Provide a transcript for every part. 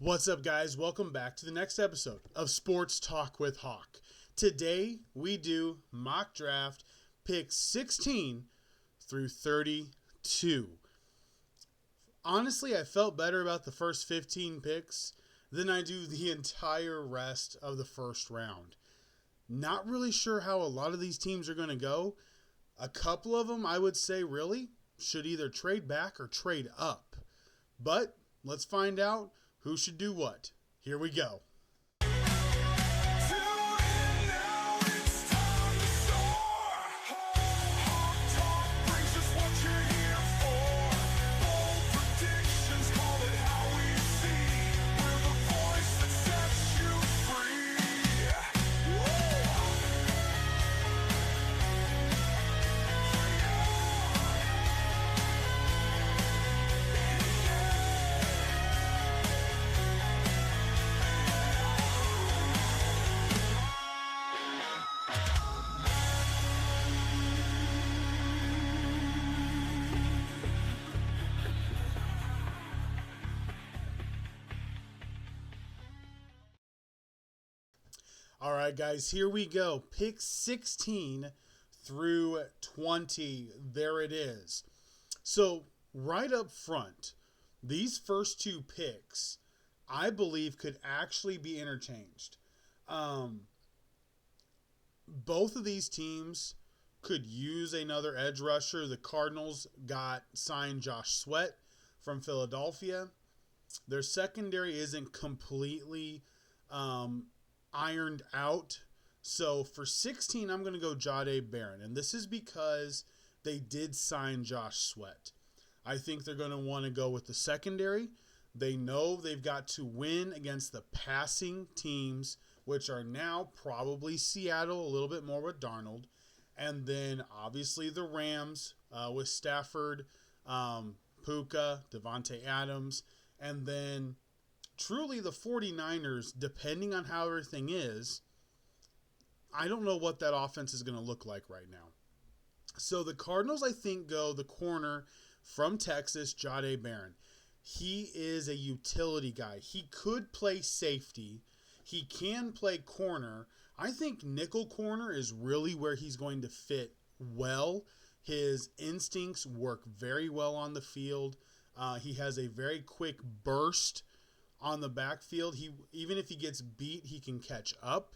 What's up, guys? Welcome back to the next episode of Sports Talk with Hawk. Today, we do mock draft picks 16 through 32. Honestly, I felt better about the first 15 picks than I do the entire rest of the first round. Not really sure how a lot of these teams are going to go. A couple of them, I would say, really should either trade back or trade up. But let's find out who should do what. Here we go. All right, guys, here we go. Pick 16 through 20. There it is. So, right up front, these first two picks, I believe, could actually be interchanged. Both of these teams could use another edge rusher. The Cardinals signed Josh Sweat from Philadelphia. Their secondary isn't completely ironed out. So for 16, I'm going to go Jahdae Barron. And this is because they did sign Josh Sweat. I think they're going to want to go with the secondary. They know they've got to win against the passing teams, which are now probably Seattle, a little bit more with Darnold. And then obviously the Rams with Stafford, Puka, Devontae Adams. And then truly the 49ers, depending on how everything is, I don't know what that offense is going to look like right now. So the Cardinals, I think, go the corner from Texas, Jahdae Barron. He is a utility guy. He could play safety. He can play corner. I think nickel corner is really where he's going to fit well. His instincts work very well on the field. He has a very quick burst on the backfield. Even if he gets beat, he can catch up.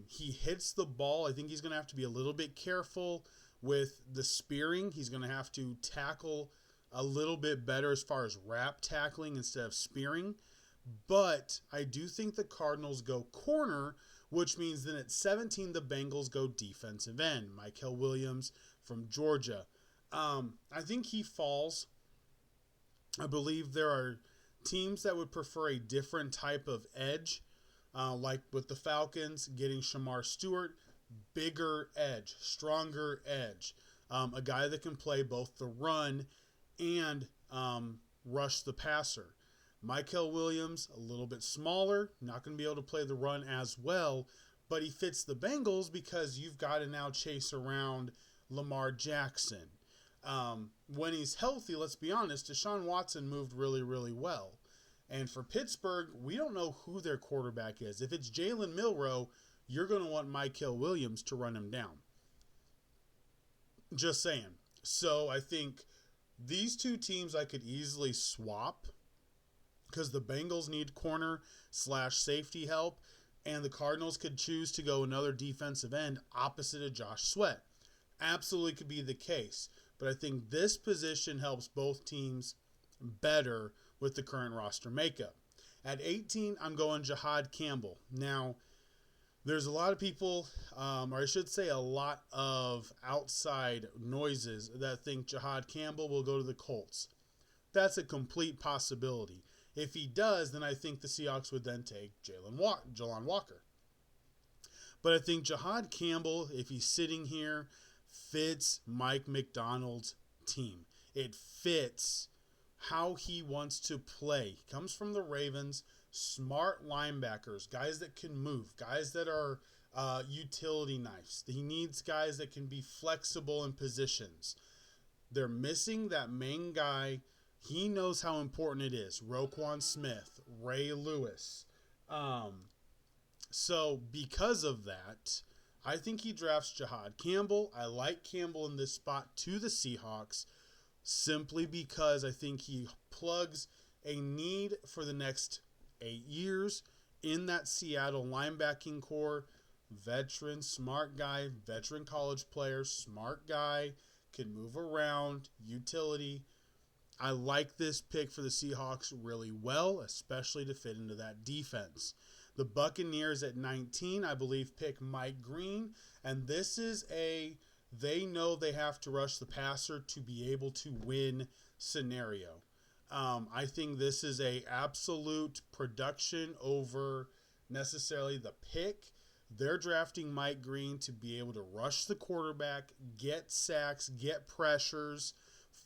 He hits the ball. I think he's going to have to be a little bit careful with the spearing. He's going to have to tackle a little bit better as far as wrap tackling instead of spearing. But I do think the Cardinals go corner, which means then at 17, the Bengals go defensive end. Mykel Williams from Georgia. I think he falls. I believe there are teams that would prefer a different type of edge, like with the Falcons, getting Shamar Stewart, bigger edge, stronger edge, a guy that can play both the run and rush the passer. Mykel Williams, a little bit smaller, not going to be able to play the run as well, but he fits the Bengals because you've got to now chase around Lamar Jackson. When he's healthy, let's be honest, Deshaun Watson moved really, really well. And for Pittsburgh, we don't know who their quarterback is. If it's Jalen Milroe, you're going to want Mykel Williams to run him down. Just saying. So I think these two teams I could easily swap because the Bengals need corner/safety help, and the Cardinals could choose to go another defensive end opposite of Josh Sweat. Absolutely could be the case. But I think this position helps both teams better with the current roster makeup. At 18, I'm going Jahad Campbell. Now, there's a lot of people, or I should say a lot of outside noises that think Jahad Campbell will go to the Colts. That's a complete possibility. If he does, then I think the Seahawks would then take Jalon Walker. But I think Jahad Campbell, if he's sitting here, fits Mike Macdonald's team. It fits how he wants to play. He comes from the Ravens, smart linebackers, guys that can move, guys that are utility knives. He needs guys that can be flexible in positions. They're missing that main guy He knows how important it is. Roquan Smith, Ray Lewis. So because of that, I think he drafts Jihad Campbell. I like Campbell in this spot to the Seahawks simply because I think he plugs a need for the next 8 years in that Seattle linebacking core. Veteran, smart guy, veteran college player, smart guy, can move around, utility. I like this pick for the Seahawks really well, especially to fit into that defense. The Buccaneers at 19, I believe, pick Mike Green, and this is they know they have to rush the passer to be able to win scenario. I think this is a absolute production over necessarily the pick. They're drafting Mike Green to be able to rush the quarterback, get sacks, get pressures,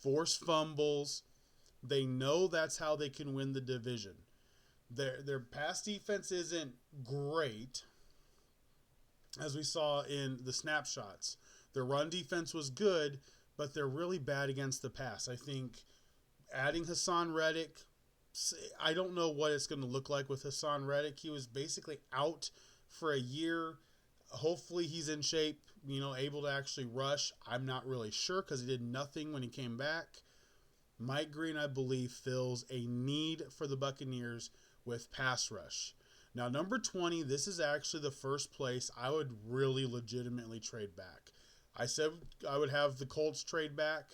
force fumbles. They know that's how they can win the division. Their pass defense isn't great, as we saw in the snapshots. Their run defense was good, but they're really bad against the pass. I think adding Hassan Reddick, I don't know what it's going to look like with Hassan Reddick. He was basically out for a year. Hopefully he's in shape, able to actually rush. I'm not really sure because he did nothing when he came back. Mike Green, I believe, fills a need for the Buccaneers with pass rush. Now, number 20, this is actually the first place I would really legitimately trade back. I said I would have the Colts trade back.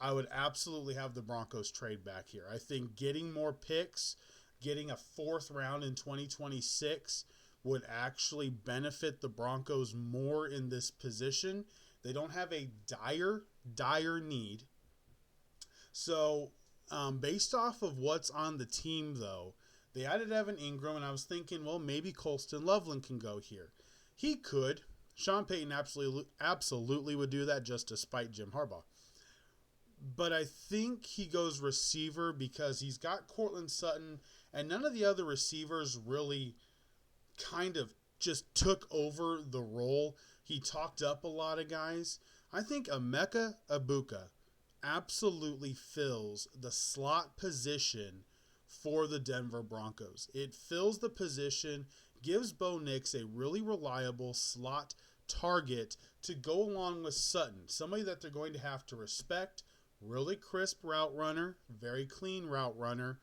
I would absolutely have the Broncos trade back here. I think getting more picks, getting a 4th round in 2026 would actually benefit the Broncos more in this position. They don't have a dire need. So, based off of what's on the team, though, they added Evan Ingram, and I was thinking, well, maybe Colston Loveland can go here. He could. Sean Payton absolutely would do that just to spite Jim Harbaugh. But I think he goes receiver because he's got Courtland Sutton, and none of the other receivers really kind of just took over the role. He talked up a lot of guys. I think Emeka Egbuka absolutely fills the slot position for the Denver Broncos. It fills the position, gives Bo Nix a really reliable slot target to go along with Sutton, somebody that they're going to have to respect. Really crisp route runner, very clean route runner.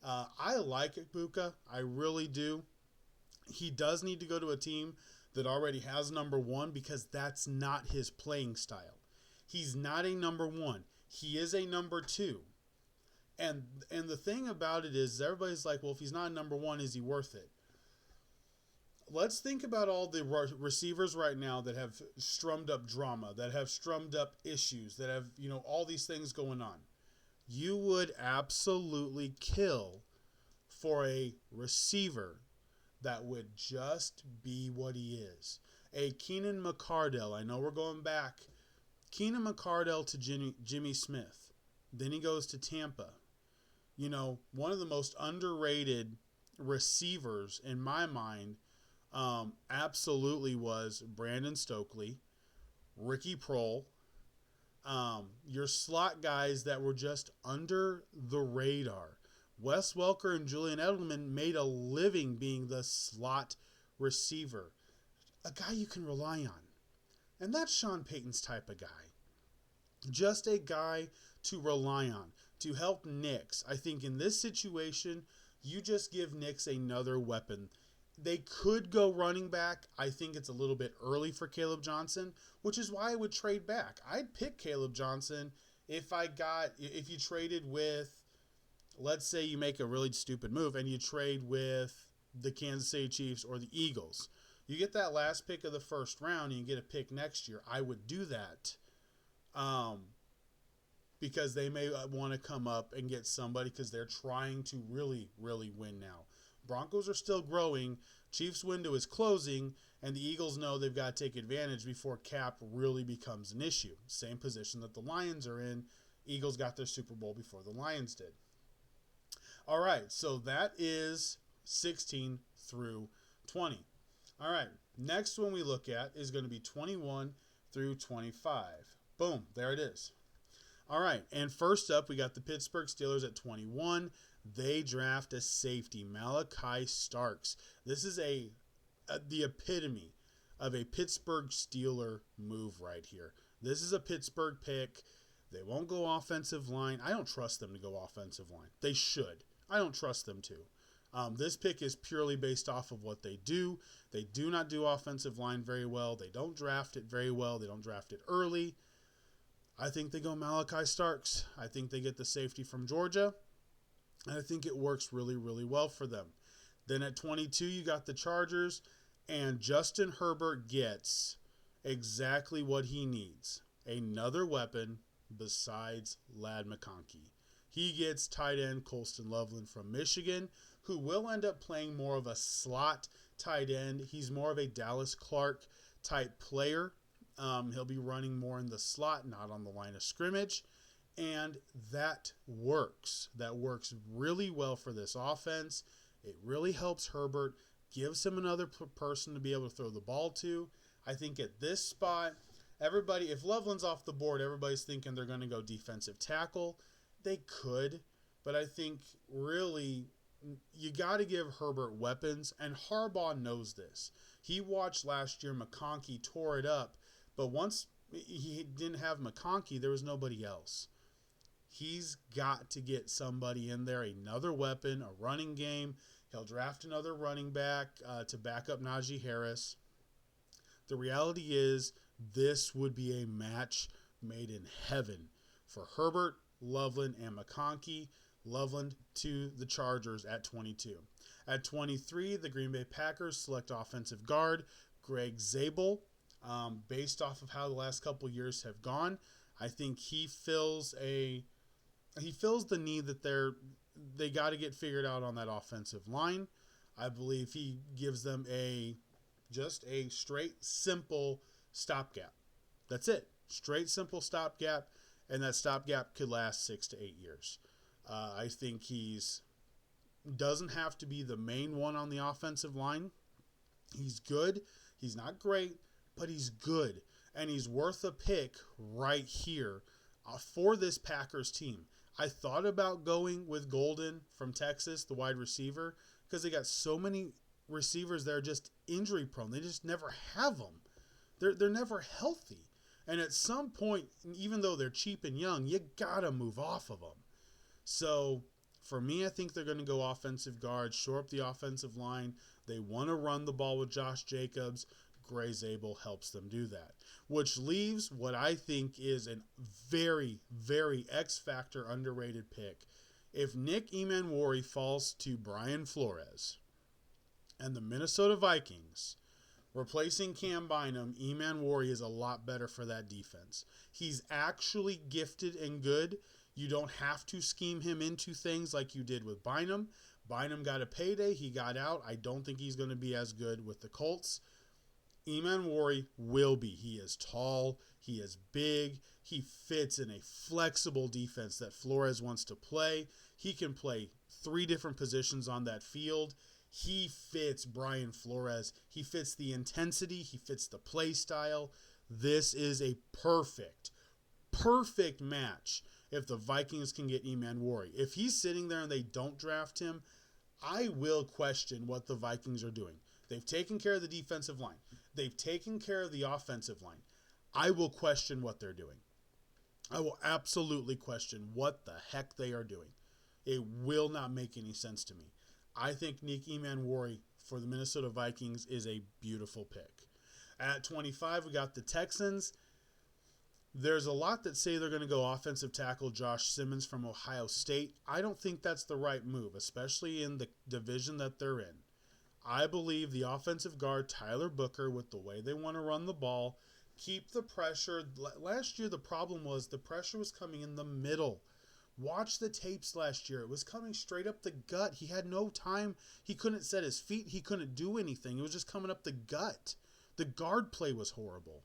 I like Egbuka, I really do. He does need to go to a team that already has number 1 because that's not his playing style. He's not a number 1. He is a number 2. And the thing about it is everybody's like, well, if he's not a number 1, is he worth it? Let's think about all the receivers right now that have strummed up drama, that have strummed up issues, that have, all these things going on. You would absolutely kill for a receiver that would just be what he is. A Keenan McCardell. I know we're going back. Keenan McCardell to Jimmy Smith. Then he goes to Tampa. One of the most underrated receivers in my mind absolutely was Brandon Stokely, Ricky Prohl, your slot guys that were just under the radar. Wes Welker and Julian Edelman made a living being the slot receiver, a guy you can rely on. And that's Sean Payton's type of guy. Just a guy to rely on, to help Nix. I think in this situation, you just give Nix another weapon. They could go running back. I think it's a little bit early for Caleb Johnson, which is why I would trade back. I'd pick Caleb Johnson if you traded with, let's say you make a really stupid move and you trade with the Kansas City Chiefs or the Eagles. You get that last pick of the first round and you get a pick next year. I would do that because they may want to come up and get somebody because they're trying to really, really win now. Broncos are still growing. Chiefs window is closing, and the Eagles know they've got to take advantage before cap really becomes an issue. Same position that the Lions are in. Eagles got their Super Bowl before the Lions did. All right, so that is 16 through 20. All right, next one we look at is going to be 21 through 25. Boom, there it is. All right, and first up, we got the Pittsburgh Steelers at 21. They draft a safety, Malachi Starks. This is the epitome of a Pittsburgh Steeler move right here. This is a Pittsburgh pick. They won't go offensive line. I don't trust them to go offensive line. They should. I don't trust them to. This pick is purely based off of what they do. They do not do offensive line very well. They don't draft it very well. They don't draft it early. I think they go Malachi Starks. I think they get the safety from Georgia. And I think it works really, really well for them. Then at 22, you got the Chargers. And Justin Herbert gets exactly what he needs. Another weapon besides Ladd McConkey. He gets tight end Colston Loveland from Michigan, who will end up playing more of a slot tight end. He's more of a Dallas Clark type player. He'll be running more in the slot, not on the line of scrimmage. And that works. That works really well for this offense. It really helps Herbert, gives him another person to be able to throw the ball to. I think at this spot, everybody, if Loveland's off the board, everybody's thinking they're going to go defensive tackle. They could, but I think really you got to give Herbert weapons, and Harbaugh knows this. He watched last year McConkey tore it up, but once he didn't have McConkey, there was nobody else. He's got to get somebody in there, another weapon, a running game. He'll draft another running back to back up Najee Harris. The reality is this would be a match made in heaven for Herbert, Loveland, and McConkey. Loveland to the Chargers at 22. At 23, the Green Bay Packers select offensive guard Greg Zabel. Based off of how the last couple years have gone, I think he fills the need that they got to get figured out on that offensive line. I believe he gives them just a straight, simple stopgap. That's it. Straight, simple stopgap, and that stopgap could last 6 to 8 years. I think doesn't have to be the main one on the offensive line. He's good. He's not great, but he's good. And he's worth a pick right here for this Packers team. I thought about going with Golden from Texas, the wide receiver, because they got so many receivers that are just injury prone. They just never have them. They're never healthy. And at some point, even though they're cheap and young, you got to move off of them. So for me, I think they're going to go offensive guard, shore up the offensive line. They want to run the ball with Josh Jacobs. Greg Zabel helps them do that, which leaves what I think is a very, very X-factor underrated pick. If Nick Emmanwori falls to Brian Flores and the Minnesota Vikings, replacing Cam Bynum, Emmanwori is a lot better for that defense. He's actually gifted and good. You don't have to scheme him into things like you did with Bynum. Bynum got a payday. He got out. I don't think he's going to be as good with the Colts. Emmanwori will be. He is tall. He is big. He fits in a flexible defense that Flores wants to play. He can play 3 different positions on that field. He fits Brian Flores. He fits the intensity. He fits the play style. This is a perfect match if the Vikings can get Emmanwori. If he's sitting there and they don't draft him, I will question what the Vikings are doing. They've taken care of the defensive line. They've taken care of the offensive line. I will question what they're doing. I will absolutely question what the heck they are doing. It will not make any sense to me. I think Nick Emmanwori for the Minnesota Vikings is a beautiful pick. At 25, we got the Texans. There's a lot that say they're going to go offensive tackle Josh Simmons from Ohio State. I don't think that's the right move, especially in the division that they're in. I believe the offensive guard, Tyler Booker, with the way they want to run the ball, keep the pressure. Last year, the problem was the pressure was coming in the middle. Watch the tapes last year. It was coming straight up the gut. He had no time. He couldn't set his feet. He couldn't do anything. It was just coming up the gut. The guard play was horrible.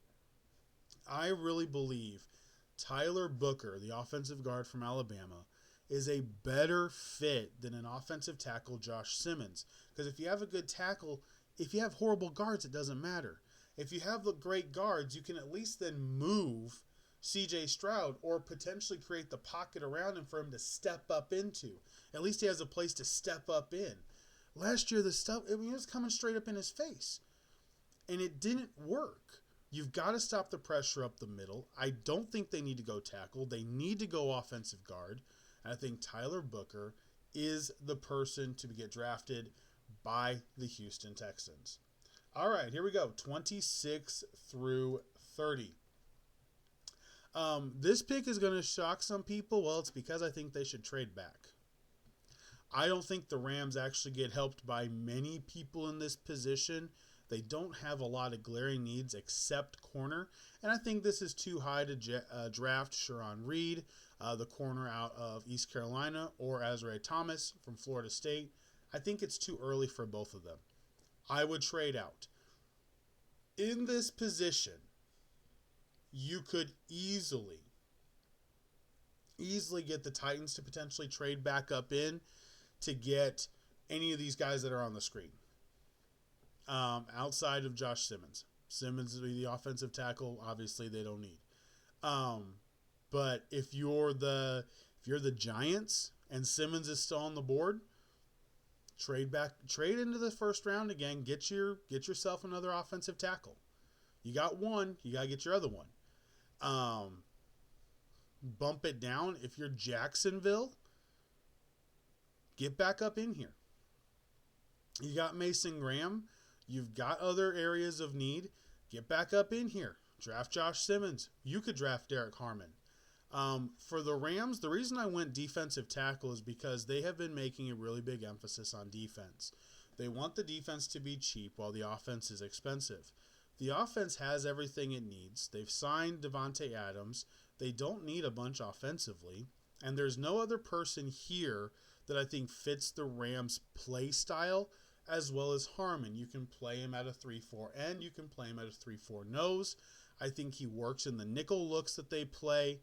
I really believe Tyler Booker, the offensive guard from Alabama, is a better fit than an offensive tackle Josh Simmons. Because if you have a good tackle, if you have horrible guards, it doesn't matter. If you have the great guards, you can at least then move CJ Stroud or potentially create the pocket around him for him to step up into. At least he has a place to step up in. Last year, it was coming straight up in his face. And it didn't work. You've got to stop the pressure up the middle. I don't think they need to go tackle. They need to go offensive guard. And I think Tyler Booker is the person to get drafted by the Houston Texans. All right, here we go. 26 through 30. This pick is going to shock some people. Well, it's because I think they should trade back. I don't think the Rams actually get helped by many people in this position. They don't have a lot of glaring needs except corner. And I think this is too high to draft Sharon Reed, the corner out of East Carolina, or Azrae Thomas from Florida State. I think it's too early for both of them. I would trade out. In this position, you could easily get the Titans to potentially trade back up in to get any of these guys that are on the screen. Outside of Josh Simmons. Simmons will be the offensive tackle. Obviously, they don't need. But if you're the Giants and Simmons is still on the board, trade into the first round again. Get yourself another offensive tackle. You got one, you gotta get your other one. Bump it down. If you're Jacksonville, get back up in here. You got Mason Graham. You've got other areas of need. Get back up in here. Draft Josh Simmons. You could draft Derek Harmon. For the Rams, the reason I went defensive tackle is because they have been making a really big emphasis on defense. They want the defense to be cheap while the offense is expensive. The offense has everything it needs. They've signed Devontae Adams. They don't need a bunch offensively. And there's no other person here that I think fits the Rams' play style as well as Harmon. You can play him at a 3-4 end. You can play him at a 3-4 nose. I think he works in the nickel looks that they play.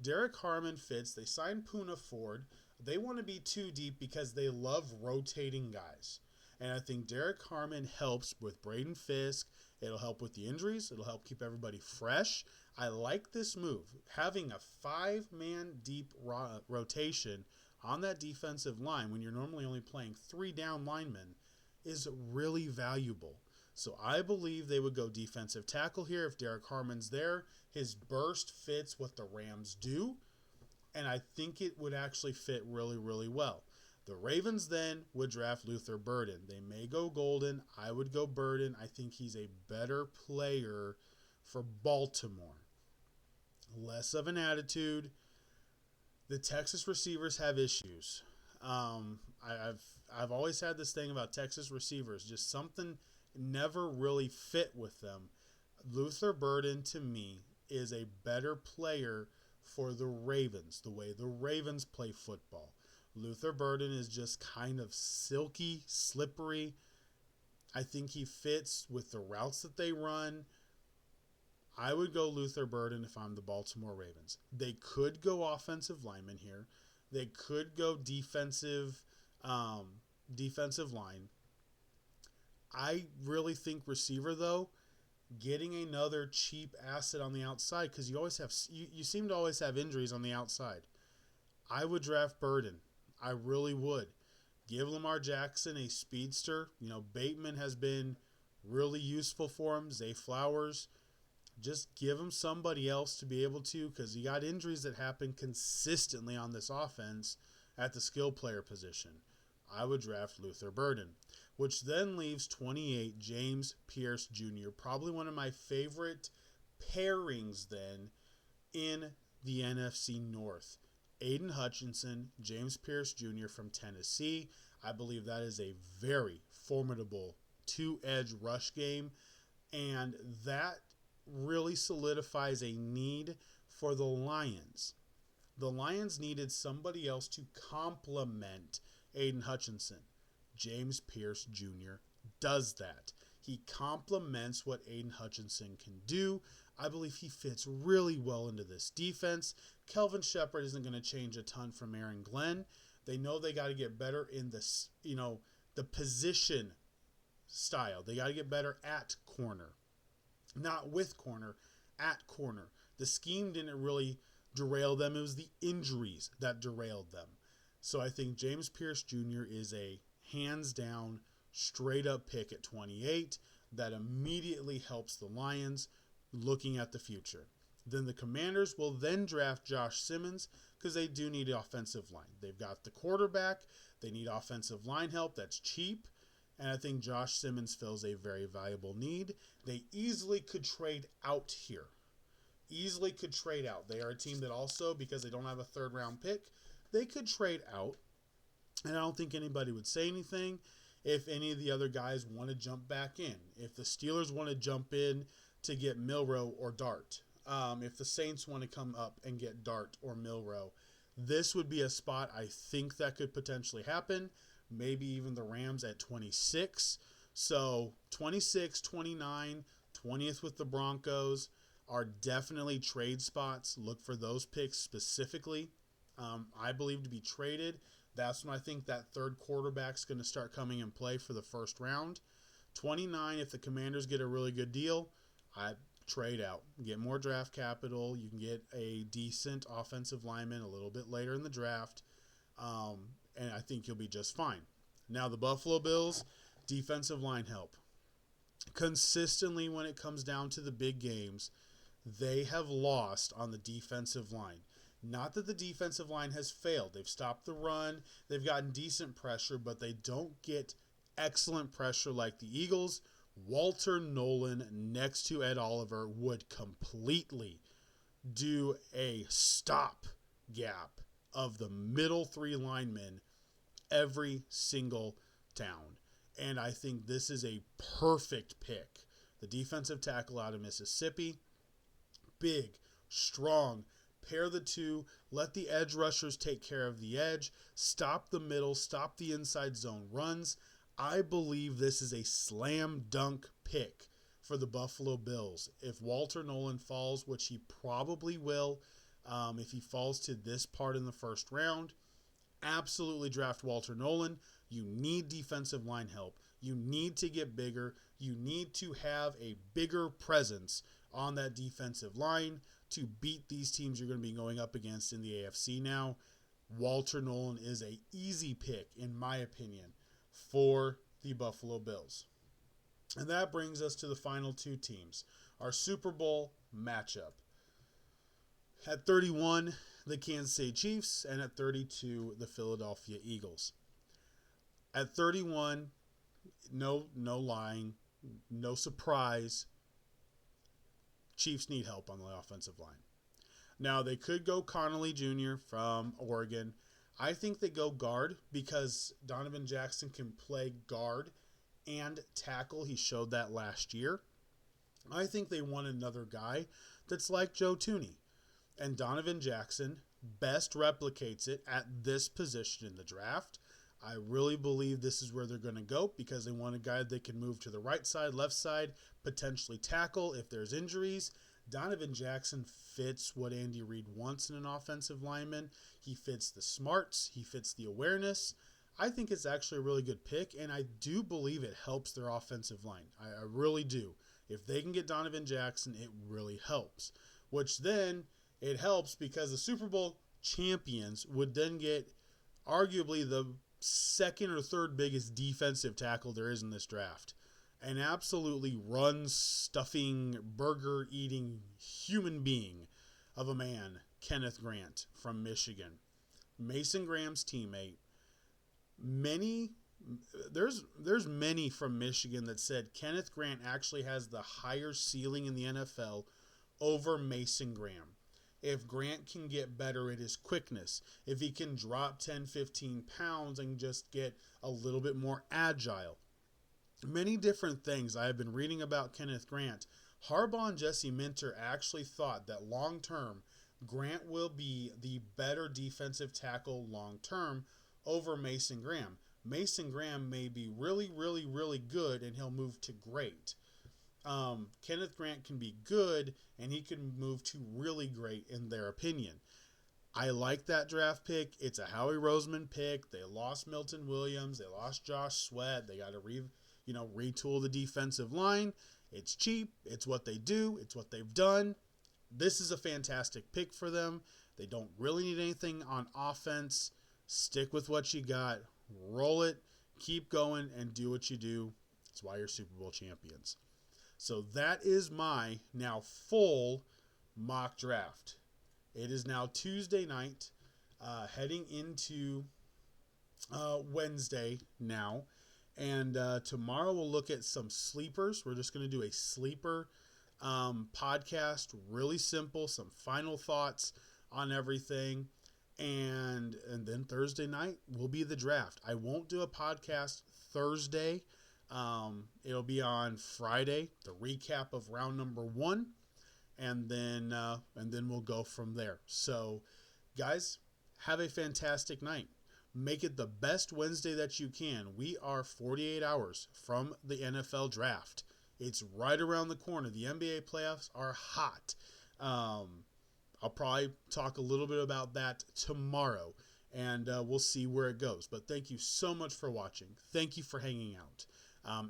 Derek Harmon fits. They signed Poona Ford. They want to be too deep because they love rotating guys. And I think Derek Harmon helps with Braden Fisk. It'll help with the injuries. It'll help keep everybody fresh. I like this move. Having a 5-man deep rotation on that defensive line when you're normally only playing 3 down linemen is really valuable. So I believe they would go defensive tackle here if Derek Harmon's there. His burst fits what the Rams do, and I think it would actually fit really, really well. The Ravens then would draft Luther Burden. They may go Golden. I would go Burden. I think he's a better player for Baltimore. Less of an attitude. The Texas receivers have issues. I've always had this thing about Texas receivers. Just something never really fit with them. Luther Burden, to me, is a better player for the Ravens, the way the Ravens play football. Luther Burden is just kind of silky, slippery. I think he fits with the routes that they run. I would go Luther Burden if I'm the Baltimore Ravens. They could go offensive lineman here. They could go defensive line. I really think receiver, though, getting another cheap asset on the outside, because you seem to always have injuries on the outside. I would draft Burden. I really would. Give Lamar Jackson a speedster. Bateman has been really useful for him. Zay Flowers. Just give him somebody else to be able to, because you got injuries that happen consistently on this offense at the skill player position. I would draft Luther Burden, which then leaves 28, James Pierce Jr., probably one of my favorite pairings then in the NFC North. Aiden Hutchinson, James Pierce Jr. from Tennessee. I believe that is a very formidable 2-edge rush game, and that really solidifies a need for the Lions. The Lions needed somebody else to complement Aiden Hutchinson. James Pierce Jr. does that. He complements what Aiden Hutchinson can do. I believe he fits really well into this defense. Kelvin Shepherd isn't going to change a ton from Aaron Glenn. They know they got to get better in this, the position style. They got to get better at corner. Not with corner, at corner. The scheme didn't really derail them. It was the injuries that derailed them. So I think James Pierce Jr. is a hands down, straight up pick at 28 that immediately helps the Lions looking at the future. Then the Commanders will then draft Josh Simmons because they do need an offensive line. They've got the quarterback. They need offensive line help that's cheap. And I think Josh Simmons fills a very valuable need. They easily could trade out here. Easily could trade out. They are a team that also, because they don't have a third round pick, they could trade out. And I don't think anybody would say anything if any of the other guys want to jump back in. If the Steelers want to jump in to get Milroe or Dart. If the Saints want to come up and get Dart or Milroe, this would be a spot I think that could potentially happen. Maybe even the Rams at 26. So 26, 29, 20th with the Broncos are definitely trade spots. Look for those picks specifically. I believe to be traded. That's when I think that third quarterback's going to start coming in play for the first round. 29, if the Commanders get a really good deal, I trade out. Get more draft capital. You can get a decent offensive lineman a little bit later in the draft. And I think you'll be just fine. Now the Buffalo Bills, defensive line help. Consistently when it comes down to the big games, they have lost on the defensive line. Not that the defensive line has failed. They've stopped the run. They've gotten decent pressure, but they don't get excellent pressure like the Eagles. Walter Nolan next to Ed Oliver would completely do a stop gap of the middle three linemen every single down. And I think this is a perfect pick. The defensive tackle out of Mississippi, big, strong, pair the two, let the edge rushers take care of the edge, stop the middle, stop the inside zone runs. I believe this is a slam dunk pick for the Buffalo Bills. If Walter Nolan falls, which he probably will, if he falls to this part in the first round, absolutely draft Walter Nolan. You need defensive line help. You need to get bigger. You need to have a bigger presence on that defensive line to beat these teams you're going to be going up against in the AFC now. Walter Nolan is an easy pick, in my opinion, for the Buffalo Bills. And that brings us to the final two teams, our Super Bowl matchup. At 31, the Kansas City Chiefs, and at 32, the Philadelphia Eagles. At 31, no lying, no surprise, Chiefs need help on the offensive line. Now, they could go Connolly Jr. from Oregon. I think they go guard because Donovan Jackson can play guard and tackle. He showed that last year. I think they want another guy that's like Joe Thuney. And Donovan Jackson best replicates it at this position in the draft. I really believe this is where they're going to go because they want a guy that can move to the right side, left side, potentially tackle if there's injuries. Donovan Jackson fits what Andy Reid wants in an offensive lineman. He fits the smarts. He fits the awareness. I think it's actually a really good pick, and I do believe it helps their offensive line. I really do. If they can get Donovan Jackson, it really helps. Which then, it helps because the Super Bowl champions would then get arguably the second or third biggest defensive tackle there is in this draft. An absolutely run-stuffing, burger-eating human being of a man, Kenneth Grant from Michigan. Mason Graham's teammate. There's many from Michigan that said Kenneth Grant actually has the higher ceiling in the NFL over Mason Graham. If Grant can get better at his quickness, if he can drop 10, 15 pounds and just get a little bit more agile. Many different things I have been reading about Kenneth Grant. Harbaugh and Jesse Minter actually thought that long-term, Grant will be the better defensive tackle long-term over Mason Graham. Mason Graham may be really, really, really good, and he'll move to great. Kenneth Grant can be good, and he can move to really great in their opinion. I like that draft pick. It's a Howie Roseman pick. They lost Milton Williams. They lost Josh Sweat. They got to retool the defensive line. It's cheap. It's what they do. It's what they've done. this is a fantastic pick for them. They don't really need anything on offense. Stick with what you got. Roll it. Keep going and do what you do. That's why you're Super Bowl champions. So that is my now full mock draft. It is now Tuesday night, heading into Wednesday now. And tomorrow we'll look at some sleepers. We're just going to do a sleeper podcast. Really simple. Some final thoughts on everything. And then Thursday night will be the draft. I won't do a podcast Thursday. It'll be on Friday, the recap of round number 1. And then we'll go from there. So, guys, have a fantastic night. Make it the best Wednesday that you can. We are 48 hours from the NFL draft. It's right around the corner. The NBA playoffs are hot. I'll probably talk a little bit about that tomorrow, and we'll see where it goes. But thank you so much for watching. Thank you for hanging out.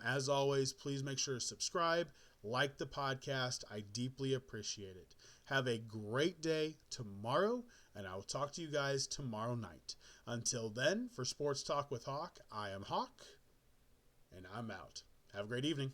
As always, please make sure to subscribe, like the podcast. I deeply appreciate it. Have a great day tomorrow, and I will talk to you guys tomorrow night. Until then, for Sports Talk with Hawk, I am Hawk, and I'm out. Have a great evening.